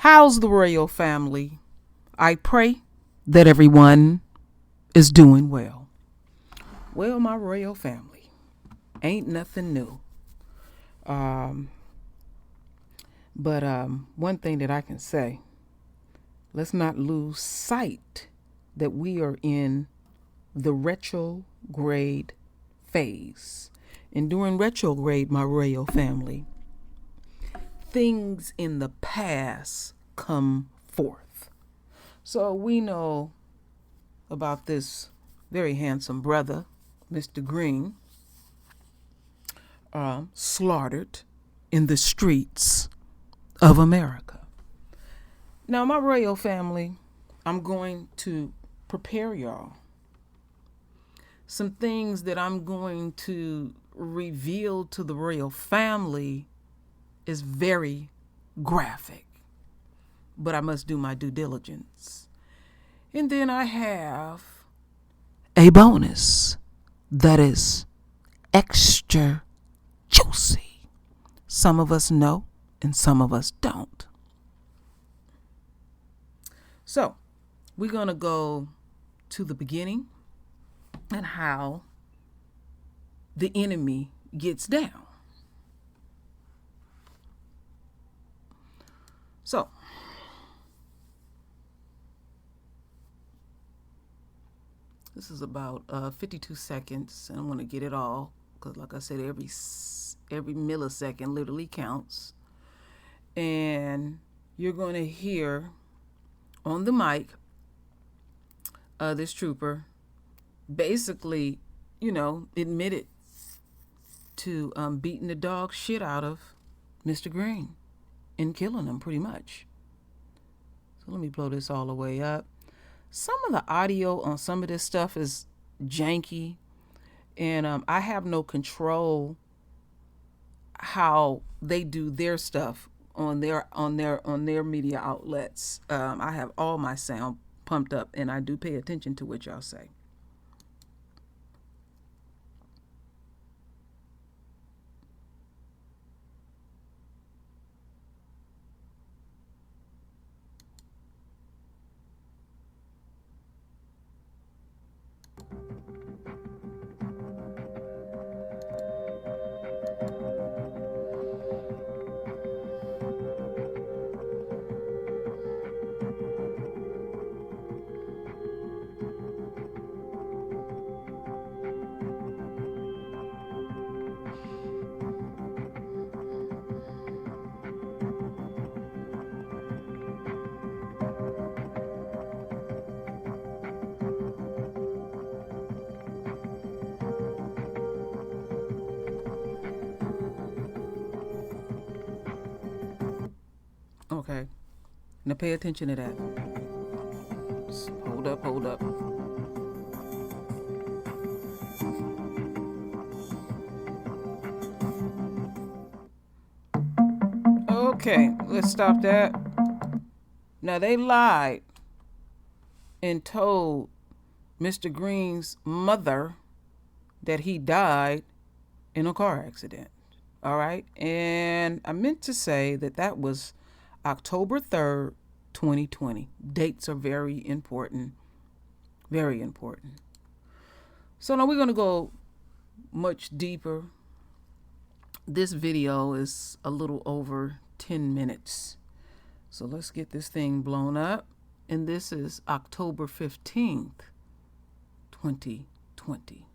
How's the royal family? I pray that everyone is doing well. Well, my royal family, ain't nothing new. Um, but one thing that I can say, let's not lose sight that we are in the retrograde phase. And during retrograde, my royal family, things in the past come forth. So we know about this very handsome brother, Mr. Green, slaughtered in the streets of America. Now, my royal family, I'm going to prepare y'all some things that I'm going to reveal to the royal family is very graphic, but I must do my due diligence. And then I have a bonus that is extra juicy. Some of us know and some of us don't. So we're going to go to the beginning and how the enemy gets down. So, this is about 52 seconds, and I'm going to get it all because, like I said, every millisecond literally counts. And you're going to hear on the mic this trooper basically, admitted to beating the dog shit out of Mr. Green and killing him pretty much. So let me blow this all the way up. Some of the audio on some of this stuff is janky, and I have no control how they do their stuff on their media outlets. I have all my sound pumped up, and I do pay attention to what y'all say. Okay, now pay attention to that. Just hold up. Okay, let's stop that. Now, they lied and told Mr. Green's mother that he died in a car accident. All right, and I meant to say that was October 3rd, 2020. Dates are very important. Very important. So now we're going to go much deeper. This video is a little over 10 minutes. So let's get this thing blown up. And this is October 15th, 2020.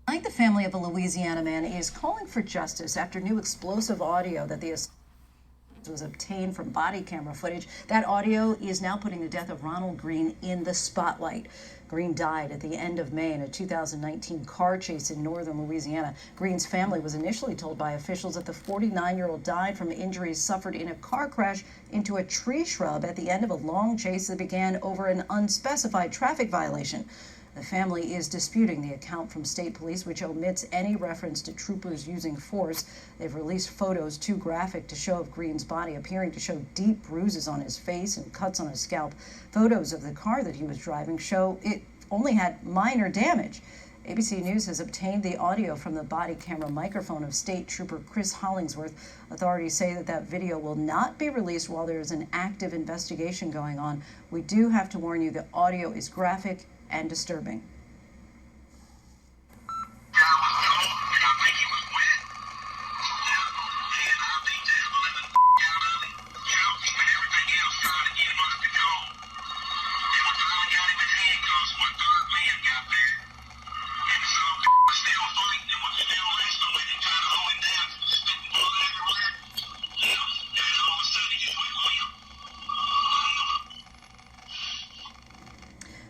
Tonight, the family of a Louisiana man is calling for justice after new explosive audio that was obtained from body camera footage. That audio is now putting the death of Ronald Green in the spotlight. Green died at the end of May in a 2019 car chase in northern Louisiana. Green's family was initially told by officials that the 49-year-old died from injuries suffered in a car crash into a tree shrub at the end of a long chase that began over an unspecified traffic violation. The family is disputing the account from state police, which omits any reference to troopers using force. They've released photos too graphic to show of Green's body, appearing to show deep bruises on his face and cuts on his scalp. Photos of the car that he was driving show it only had minor damage. ABC News has obtained the audio from the body camera microphone of State Trooper Chris Hollingsworth. Authorities say that video will not be released while there is an active investigation going on. We do have to warn you the audio is graphic and disturbing.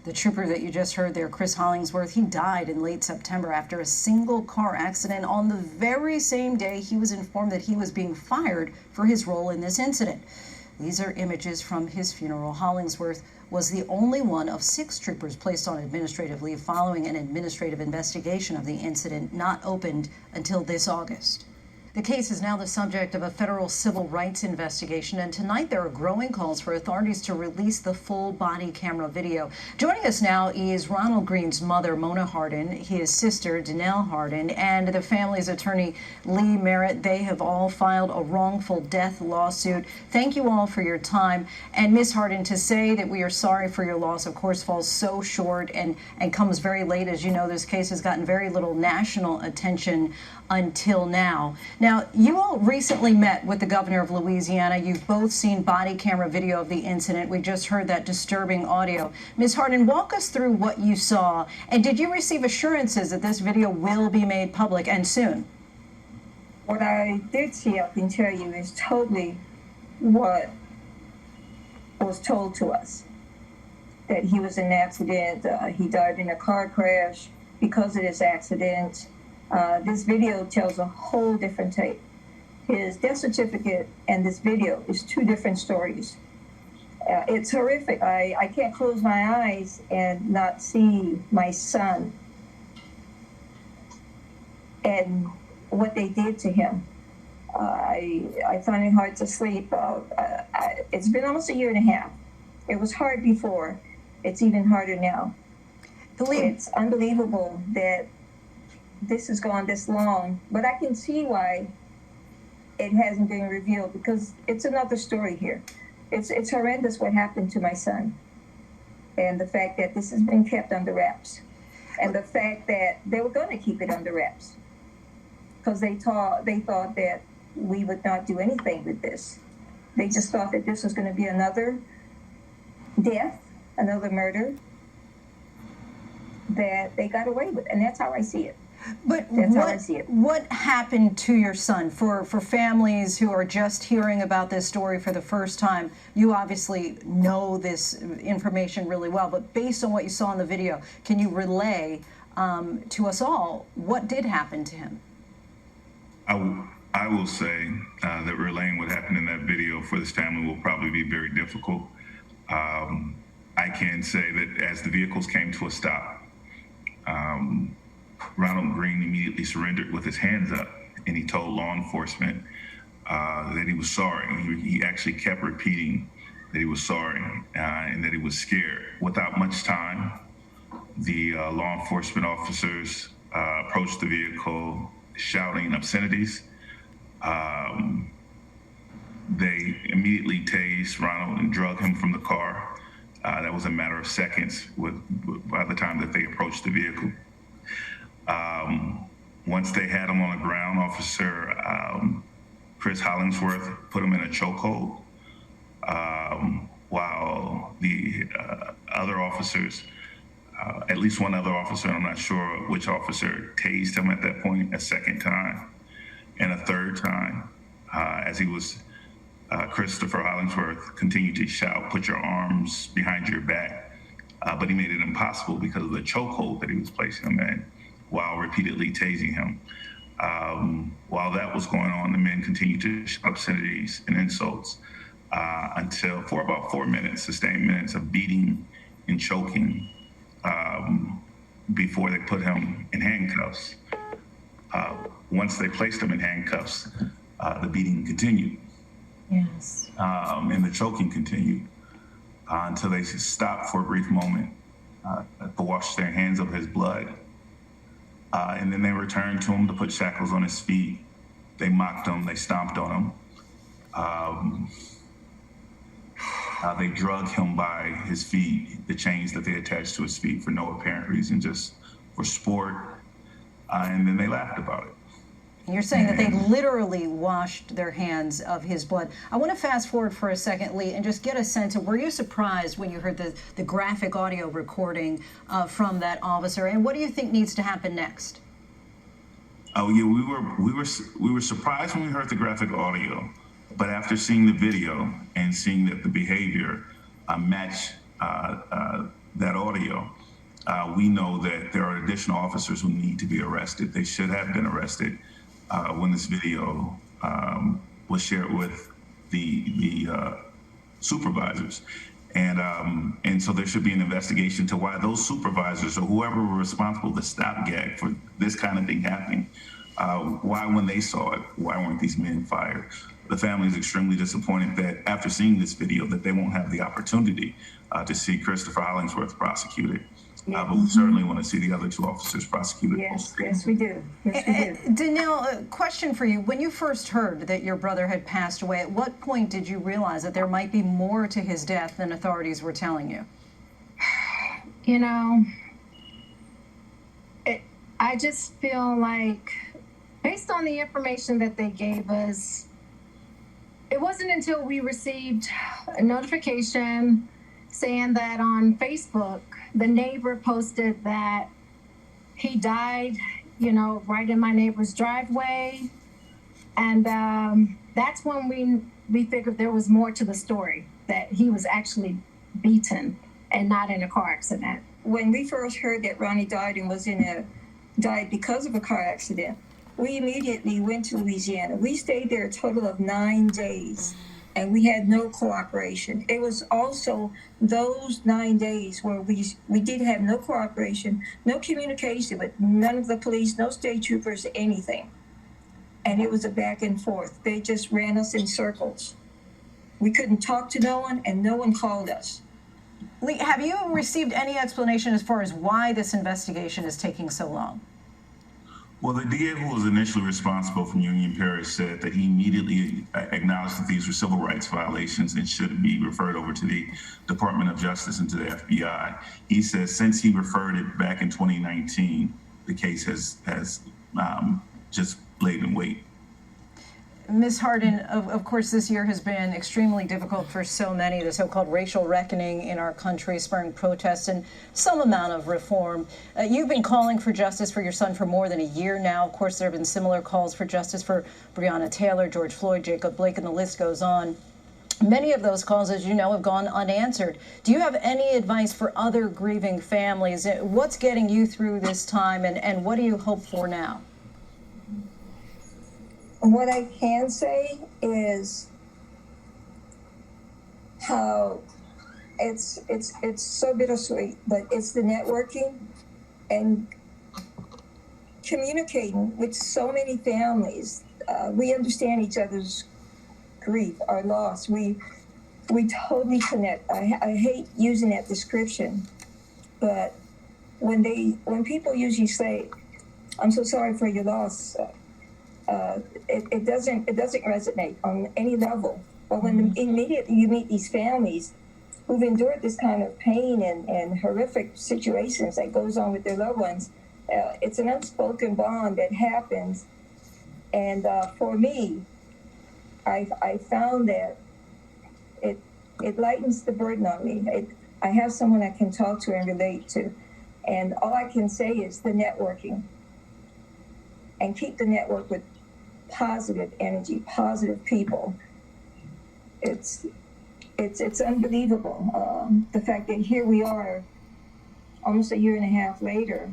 The trooper that you just heard there, Chris Hollingsworth, he died in late September after a single car accident on the very same day he was informed that he was being fired for his role in this incident. These are images from his funeral. Hollingsworth was the only one of 6 troopers placed on administrative leave following an administrative investigation of the incident not opened until this August. The case is now the subject of a federal civil rights investigation, and tonight there are growing calls for authorities to release the full body camera video. Joining us now is Ronald Green's mother, Mona Hardin, his sister, Danelle Hardin, and the family's attorney, Lee Merritt. They have all filed a wrongful death lawsuit. Thank you all for your time. And Ms. Hardin, to say that we are sorry for your loss, of course, falls so short and comes very late. As you know, this case has gotten very little national attention until now. Now, you all recently met with the governor of Louisiana. You've both seen body camera video of the incident. We just heard that disturbing audio. Ms. Hardin, walk us through what you saw, and did you receive assurances that this video will be made public and soon? What I did see, I can tell you, is totally what was told to us. That he was in an accident, he died in a car crash because of this accident. This video tells a whole different tape. His death certificate and this video is 2 different stories. It's horrific. I can't close my eyes and not see my son and what they did to him. I find it hard to sleep. It's been almost a year and a half. It was hard before. It's even harder now. It's unbelievable that this has gone this long, but I can see why it hasn't been revealed, because it's another story here. It's horrendous what happened to my son, and the fact that this has been kept under wraps, and the fact that they were going to keep it under wraps because they thought that we would not do anything with this. They just thought that this was going to be another death, another murder that they got away with, and that's how I see it. But what happened to your son? For families who are just hearing about this story for the first time, you obviously know this information really well, but based on what you saw in the video, can you relay to us all what did happen to him? I will say that relaying what happened in that video for this family will probably be very difficult. I can say that as the vehicles came to a stop, Ronald Green immediately surrendered with his hands up, and he told law enforcement that he was sorry. He actually kept repeating that he was sorry and that he was scared. Without much time, the law enforcement officers approached the vehicle shouting obscenities. They immediately tased Ronald and drug him from the car. That was a matter of seconds by the time that they approached the vehicle. Once they had him on the ground, Officer Chris Hollingsworth put him in a chokehold, while the other officers, at least one other officer, I'm not sure which officer, tased him at that point a second time, and a third time, as he was, Christopher Hollingsworth continued to shout, "Put your arms behind your back," but he made it impossible because of the chokehold that he was placing him in, while repeatedly tasing him. While that was going on, the men continued to shout obscenities and insults until for about 4 minutes, sustained minutes of beating and choking before they put him in handcuffs. Once they placed him in handcuffs, the beating continued. Yes. And the choking continued until they stopped for a brief moment, to wash their hands of his blood. And then they returned to him to put shackles on his feet. They mocked him. They stomped on him. They drug him by his feet, the chains that they attached to his feet for no apparent reason, just for sport. And then they laughed about it. You're saying that they literally washed their hands of his blood. I want to fast forward for a second, Lee, and just get a sense of, were you surprised when you heard the graphic audio recording from that officer? And what do you think needs to happen next? Oh yeah, we were surprised when we heard the graphic audio, but after seeing the video and seeing that the behavior matched that audio, we know that there are additional officers who need to be arrested. They should have been arrested when this video was shared with the supervisors. And so there should be an investigation to why those supervisors or whoever were responsible, the stopgap for this kind of thing happening, why when they saw it, why weren't these men fired? The family is extremely disappointed that after seeing this video that they won't have the opportunity to see Christopher Hollingsworth prosecuted. But we certainly want to see the other two officers prosecuted. Yes, yes, we do. Yes, we do. Danelle, a question for you. When you first heard that your brother had passed away, at what point did you realize that there might be more to his death than authorities were telling you? You know, I just feel like, based on the information that they gave us, it wasn't until we received a notification saying that on Facebook, the neighbor posted that he died, you know, right in my neighbor's driveway. And that's when we figured there was more to the story, that he was actually beaten and not in a car accident. When we first heard that Ronnie died and died because of a car accident, we immediately went to Louisiana. We stayed there a total of 9 days, and we had no cooperation. It was also those 9 days where we did have no cooperation, no communication with none of the police, no state troopers, anything. And it was a back and forth. They just ran us in circles. We couldn't talk to no one, and no one called us. Lee, have you received any explanation as far as why this investigation is taking so long? Well, the DA who was initially responsible from Union Parish said that he immediately acknowledged that these were civil rights violations and should be referred over to the Department of Justice and to the FBI. He says since he referred it back in 2019, the case has just laid in wait. Ms. Hardin, of course, this year has been extremely difficult for so many, the so-called racial reckoning in our country, spurring protests and some amount of reform. You've been calling for justice for your son for more than a year now. Of course, there have been similar calls for justice for Breonna Taylor, George Floyd, Jacob Blake, and the list goes on. Many of those calls, as you know, have gone unanswered. Do you have any advice for other grieving families? What's getting you through this time, and what do you hope for now? What I can say is how it's so bittersweet, but it's the networking and communicating with so many families. We understand each other's grief, our loss. We totally connect. I hate using that description, but when people usually say, "I'm so sorry for your loss," it doesn't resonate on any level. But when immediately you meet these families who've endured this kind of pain and horrific situations that goes on with their loved ones, it's an unspoken bond that happens. And for me, I found that it lightens the burden on me. I have someone I can talk to and relate to. And all I can say is the networking. And keep the network with positive energy, positive people. It's unbelievable. The fact that here we are almost a year and a half later,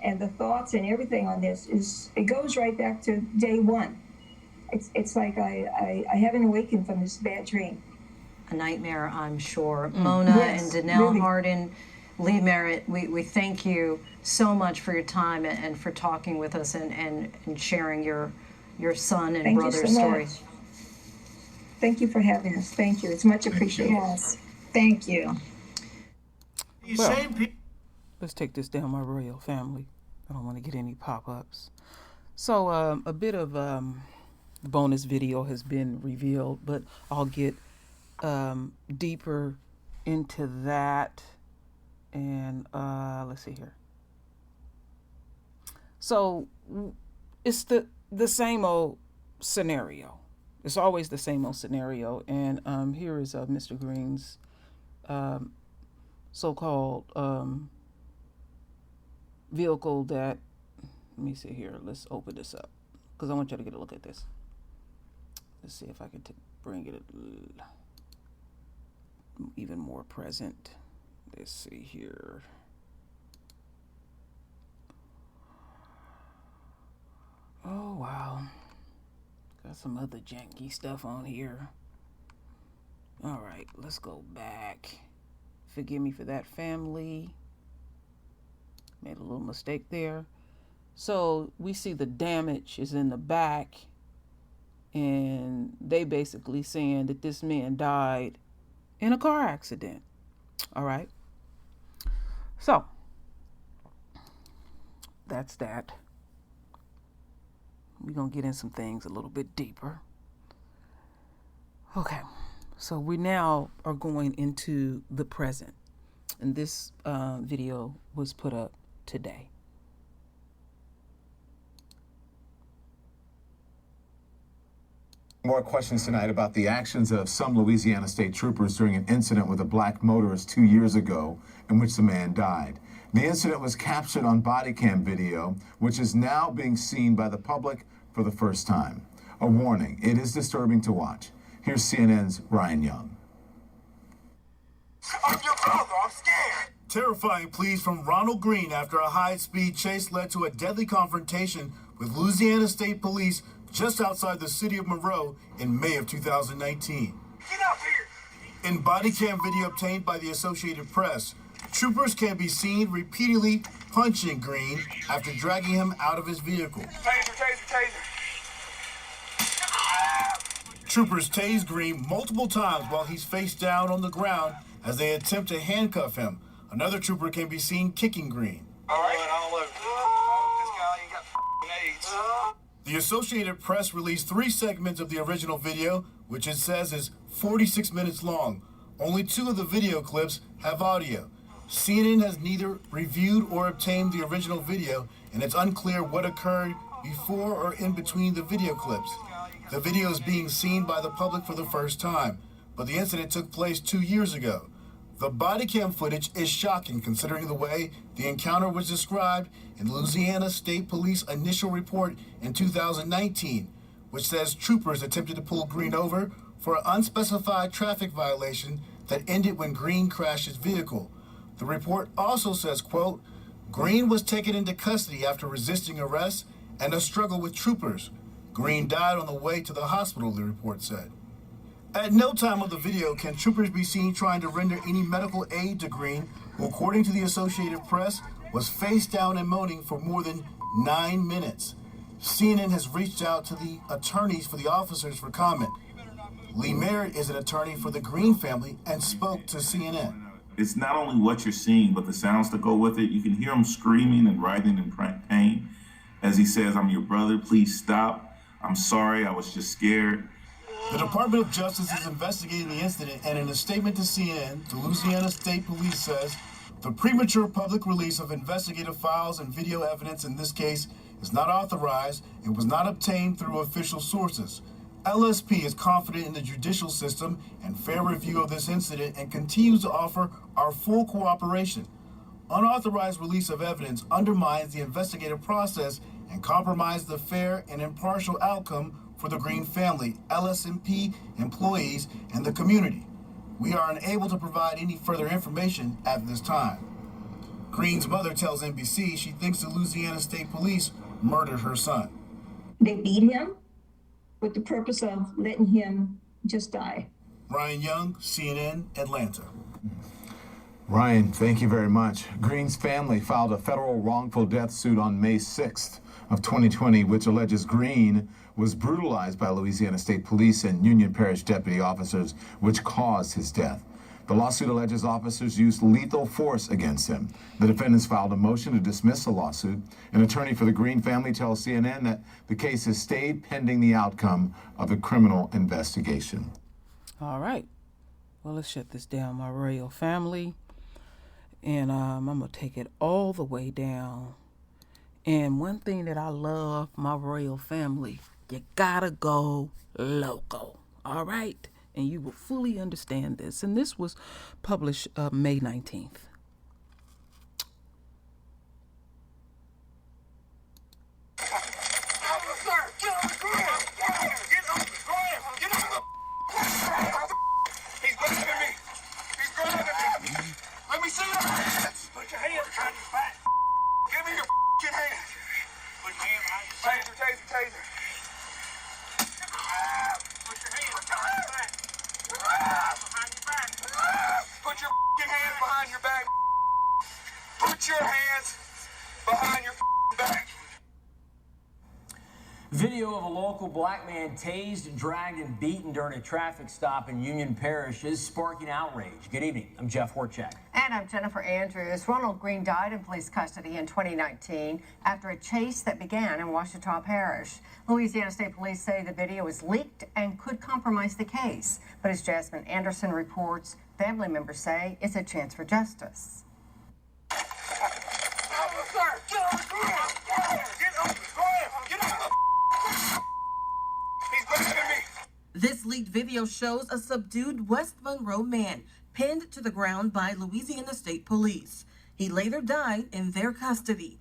and the thoughts and everything on this it goes right back to day one. It's like I haven't awakened from this bad dream. A nightmare, I'm sure. Mona Yes, and Danelle really. Hardin, Lee Merritt, we thank you so much for your time and for talking with us and sharing your son and Thank you brother's so story. much. Thank you for having us. Thank you. It's much appreciated. Yes, thank you. Well, let's take this down, my royal family. I don't want to get any pop-ups. So a bit of bonus video has been revealed, but I'll get deeper into that. And let's see here. So it's the same old scenario. It's always the same old scenario. And here is Mr. Green's so-called vehicle that, let me see here. Let's open this up because I want you to get a look at this. Let's see if I can bring it even more present. Let's see here. Oh, wow. Got some other janky stuff on here. All right, let's go back. Forgive me for that, family. Made a little mistake there. So we see the damage is in the back, and they basically saying that this man died in a car accident. All right. So that's that. We're going to get in some things a little bit deeper. Okay. So we now are going into the present. And this video was put up today. More questions tonight about the actions of some Louisiana state troopers during an incident with a black motorist 2 years ago in which the man died. The incident was captured on body cam video, which is now being seen by the public for the first time. A warning, it is disturbing to watch. Here's CNN's Ryan Young. I'm your brother, I'm scared. Terrifying pleas from Ronald Green after a high-speed chase led to a deadly confrontation with Louisiana State Police just outside the city of Monroe in May of 2019. Get up here. In body cam video obtained by the Associated Press, troopers can be seen repeatedly punching Green after dragging him out of his vehicle. Taser. Troopers tase Green multiple times while he's face down on the ground as they attempt to handcuff him. Another trooper can be seen kicking Green. All right, all over. This guy ain't got AIDS. The Associated Press released 3 segments of the original video, which it says is 46 minutes long. Only 2 of the video clips have audio. CNN has neither reviewed or obtained the original video, and it's unclear what occurred before or in between the video clips. The video is being seen by the public for the first time, but the incident took place 2 years ago. The body cam footage is shocking considering the way the encounter was described in Louisiana State Police initial report in 2019, which says troopers attempted to pull Green over for an unspecified traffic violation that ended when Green crashed his vehicle. The report also says, quote, Green was taken into custody after resisting arrest and a struggle with troopers. Green died on the way to the hospital, the report said. At no time of the video can troopers be seen trying to render any medical aid to Green, who, according to the Associated Press, was face down and moaning for more than 9 minutes. CNN has reached out to the attorneys for the officers for comment. Lee Merritt is an attorney for the Green family and spoke to CNN. It's not only what you're seeing, but the sounds that go with it. You can hear him screaming and writhing in pain as he says, I'm your brother, please stop. I'm sorry, I was just scared. The Department of Justice is investigating the incident, and in a statement to CNN, the Louisiana State Police says the premature public release of investigative files and video evidence in this case is not authorized and was not obtained through official sources. LSP is confident in the judicial system and fair review of this incident and continues to offer our full cooperation. Unauthorized release of evidence undermines the investigative process and compromises the fair and impartial outcome for the Green family, LSMP employees, and the community. We are unable to provide any further information at this time. Green's mother tells NBC she thinks the Louisiana State Police murdered her son. They beat him with the purpose of letting him just die. Ryan Young, CNN, Atlanta. Ryan, thank you very much. Green's family filed a federal wrongful death suit on May 6th of 2020, which alleges Green was brutalized by Louisiana State Police and Union Parish deputy officers, which caused his death. The lawsuit alleges officers used lethal force against him. The defendants filed a motion to dismiss the lawsuit. An attorney for the Green family tells CNN that the case has stayed pending the outcome of the criminal investigation. All right. Well, let's shut this down, my royal family. And I'm going to take it all the way down. And one thing that I love, my royal family, you gotta go local. All right? And you will fully understand this. And this was published May 19th. Video of a local black man tased, dragged, and beaten during a traffic stop in Union Parish is sparking outrage. Good evening. I'm Jeff Horchak. And I'm Jennifer Andrews. Ronald Green died in police custody in 2019 after a chase that began in Ouachita Parish. Louisiana State Police say the video was leaked and could compromise the case. But as Jasmine Anderson reports, family members say it's a chance for justice. This leaked video shows a subdued West Monroe man pinned to the ground by Louisiana State Police. He later died in their custody.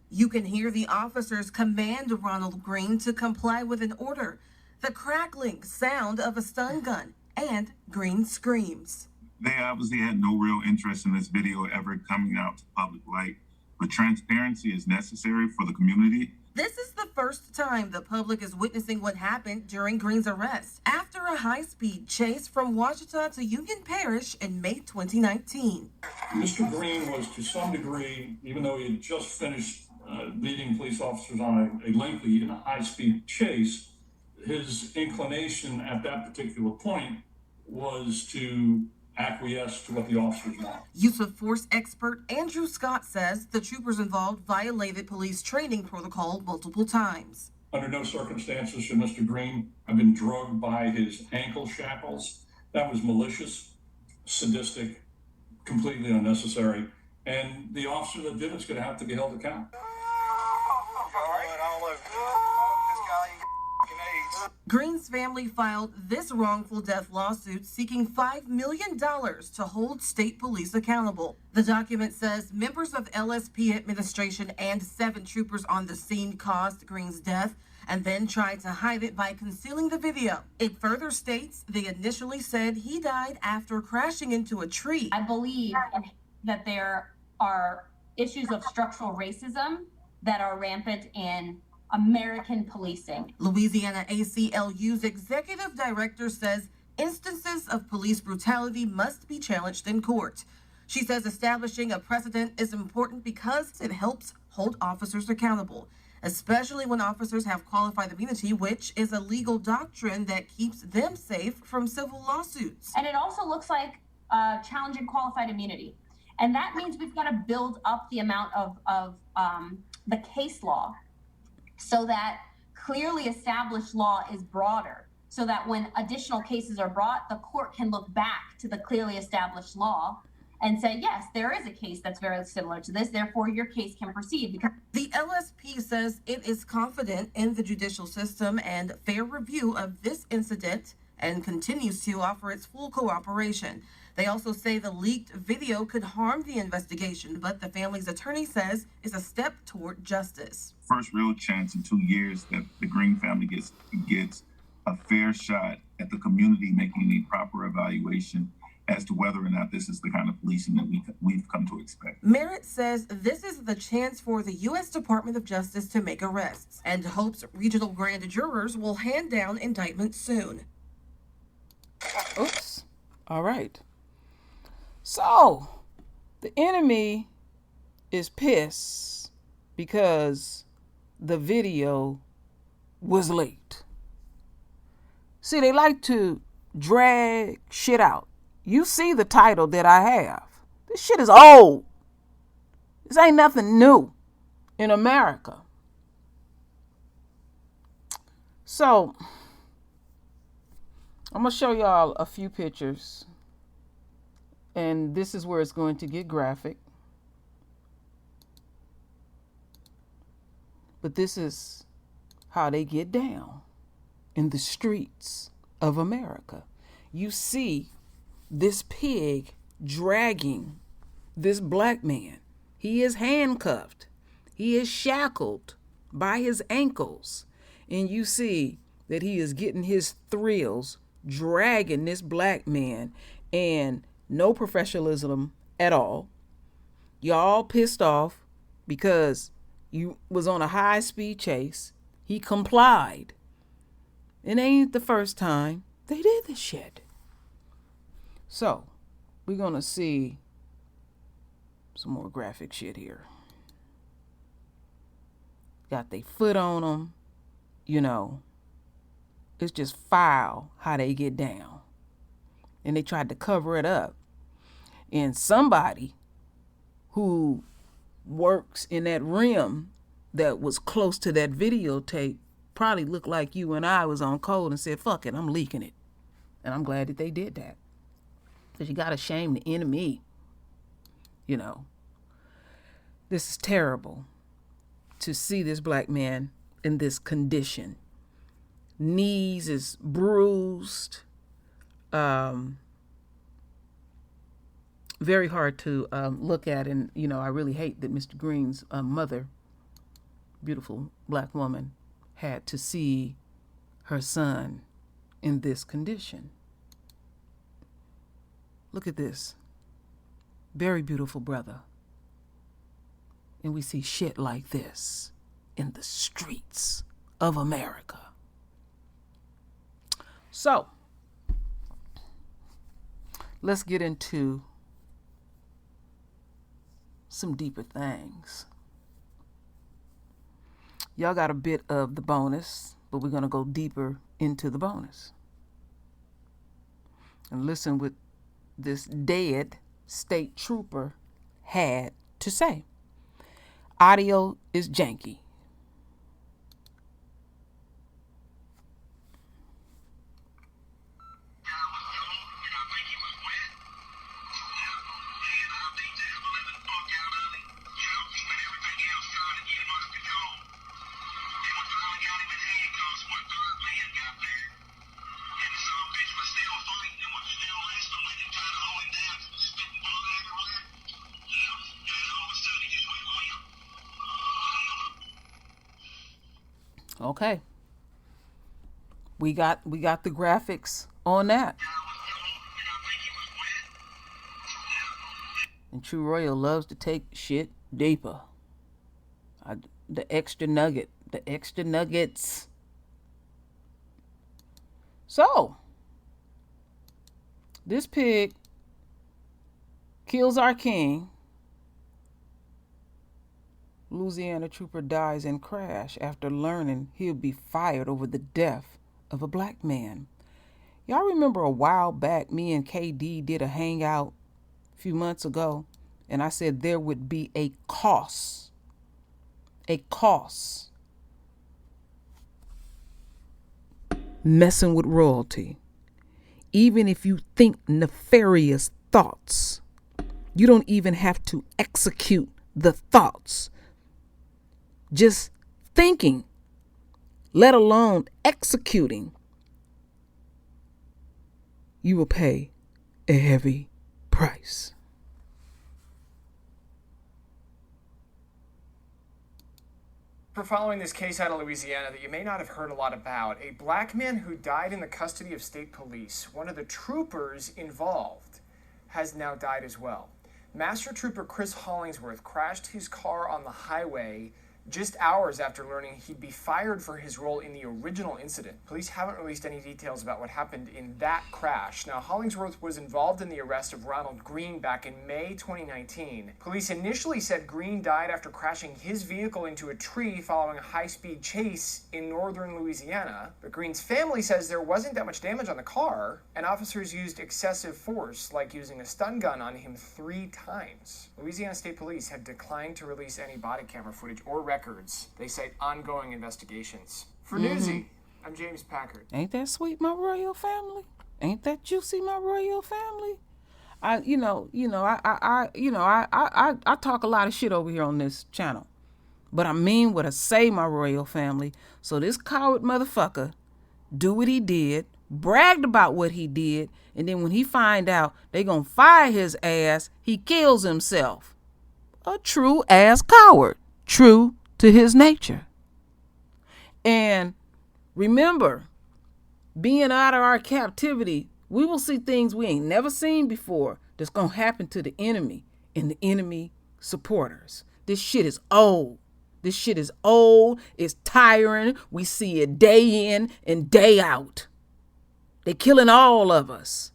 You can hear the officers command Ronald Green to comply with an order, the crackling sound of a stun gun, and Green screams. They obviously had no real interest in this video ever coming out to public light, but transparency is necessary for the community. This is the first time the public is witnessing what happened during Green's arrest after a high-speed chase from Ouachita to Union Parish in May 2019. Mr. Green was, to some degree, even though he had just finished leading police officers on a lengthy and a high-speed chase, his inclination at that particular point was to acquiesce to what the officers want. Use of force expert Andrew Scott says the troopers involved violated police training protocol multiple times. Under no circumstances should Mr. Green have been drugged by his ankle shackles. That was malicious, sadistic, completely unnecessary, and the officer that did it's going to have to be held accountable. Green's family filed this wrongful death lawsuit seeking $5 million to hold state police accountable. The document says members of LSP administration and 7 troopers on the scene caused Green's death and then tried to hide it by concealing the video. It further states they initially said he died after crashing into a tree. I believe that there are issues of structural racism that are rampant in American policing. Louisiana ACLU's executive director says instances of police brutality must be challenged in court. She says establishing a precedent is important because it helps hold officers accountable, especially when officers have qualified immunity, which is a legal doctrine that keeps them safe from civil lawsuits. And it also looks like challenging qualified immunity. And that means we've got to build up the amount of the case law so that clearly established law is broader, so that when additional cases are brought, the court can look back to the clearly established law and say, yes, there is a case that's very similar to this, therefore your case can proceed. Because the LSP says it is confident in the judicial system and fair review of this incident and continues to offer its full cooperation. They also say the leaked video could harm the investigation, but the family's attorney says is a step toward justice. First real chance in 2 years that the Green family gets a fair shot at the community making a proper evaluation as to whether or not this is the kind of policing that we've come to expect. Merritt says this is the chance for the U.S. Department of Justice to make arrests and hopes regional grand jurors will hand down indictments soon. Oops. All right. So, the enemy is pissed because the video was late. See, they like to drag shit out. You see the title that I have. This shit is old. This ain't nothing new in America. So, I'm going to show y'all a few pictures. And this is where it's going to get graphic. But this is how they get down in the streets of America. You see this pig dragging this black man. He is handcuffed. He is shackled by his ankles. And you see that he is getting his thrills dragging this black man, and no professionalism at all. Y'all pissed off because you was on a high-speed chase. He complied. It ain't the first time they did this shit. So, we're going to see some more graphic shit here. Got their foot on them. You know, it's just foul how they get down. And they tried to cover it up. And somebody who works in that rim that was close to that videotape probably looked like you and I was on code and said, fuck it, I'm leaking it. And I'm glad that they did that. Because you got to shame the enemy. You know, this is terrible to see this black man in this condition. Knees is bruised. Very hard to look at. And, you know, I really hate that Mr. Green's mother, beautiful black woman, had to see her son in this condition. Look at this. Very beautiful brother. And we see shit like this in the streets of America. So, let's get into some deeper things. Y'all got a bit of the bonus, but we're going to go deeper into the bonus. And listen what this dead state trooper had to say. Audio is janky. Okay. We got the graphics on that. And True Royal loves to take shit deeper. The extra nuggets. So, this pig kills our king. Louisiana trooper dies in crash after learning he'll be fired over the death of a black man. Y'all remember a while back, me and KD did a hangout a few months ago, and I said there would be a cost. Messing with royalty. Even if you think nefarious thoughts, you don't even have to execute the thoughts. Just thinking, let alone executing, you will pay a heavy price. For following this case out of Louisiana that you may not have heard a lot about, a black man who died in the custody of state police, one of the troopers involved, has now died as well. Master Trooper Chris Hollingsworth crashed his car on the highway just hours after learning he'd be fired for his role in the original incident. Police haven't released any details about what happened in that crash. Now, Hollingsworth was involved in the arrest of Ronald Green back in May 2019. Police initially said Green died after crashing his vehicle into a tree following a high-speed chase in northern Louisiana, but Green's family says there wasn't that much damage on the car, and officers used excessive force, like using a stun gun on him 3 times. Louisiana State Police have declined to release any body camera footage or records. They cite ongoing investigations. For Newsy, I'm James Packard. Ain't that sweet, my royal family? Ain't that juicy, my royal family? I talk a lot of shit over here on this channel, but I mean what I say, my royal family. So this coward motherfucker do what he did, bragged about what he did, and then when he find out they gonna fire his ass, he kills himself. A true ass coward, true to his nature. And remember, being out of our captivity, we will see things we ain't never seen before that's gonna happen to the enemy and the enemy supporters. This shit is old. This shit is old. It's tiring. We see it day in and day out. They're killing all of us.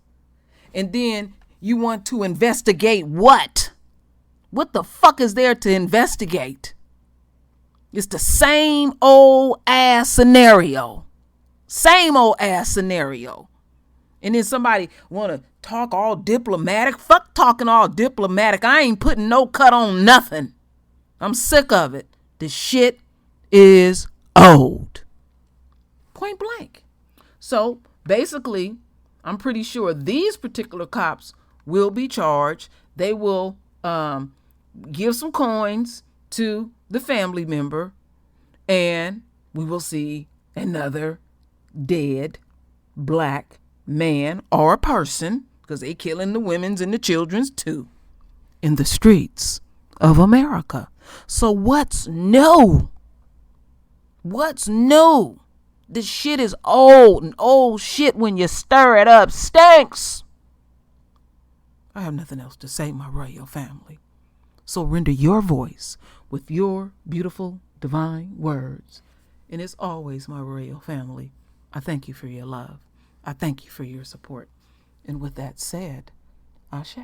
And then you want to investigate what? What the fuck is there to investigate? It's the same old ass scenario. Same old ass scenario. And then somebody want to talk all diplomatic. Fuck talking all diplomatic. I ain't putting no cut on nothing. I'm sick of it. This shit is old. Point blank. So basically, I'm pretty sure these particular cops will be charged. They will give some coins to the family member, and we will see another dead black man or person, because they killing the women's and the children's too, in the streets of America. So what's new? What's new? This shit is old, and old shit, when you stir it up, stinks. I have nothing else to say, my royal family. So render your voice with your beautiful divine words. And as always, my royal family, I thank you for your love. I thank you for your support. And with that said, Ashe.